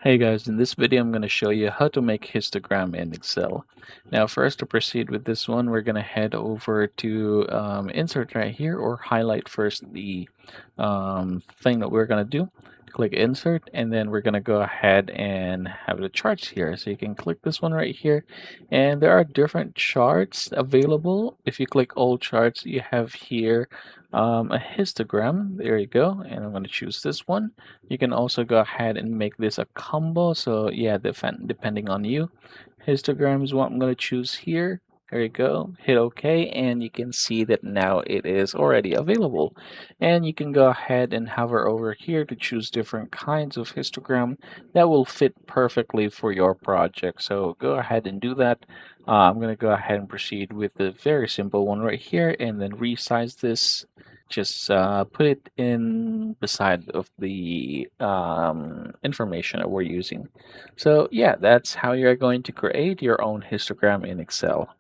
Hey guys, in this video I'm going to show you how to make histogram in Excel. Now first to proceed with this one, we're going to head over to insert right here or highlight first the thing that we're going to do. Click insert and then we're going to go ahead and have the charts here. So you can click this one right here and there are different charts available. If you click all charts, you have here a histogram. There you go. And I'm going to choose this one. You can also go ahead and make this a combo. So yeah, depending on you. Histogram is what I'm going to choose here. There you go. Hit OK, and you can see that now it is already available. And you can go ahead and hover over here to choose different kinds of histogram that will fit perfectly for your project. So go ahead and do that. I'm going to go ahead and proceed with the very simple one right here and then resize this. Just put it in beside of the information that we're using. So yeah, that's how you're going to create your own histogram in Excel.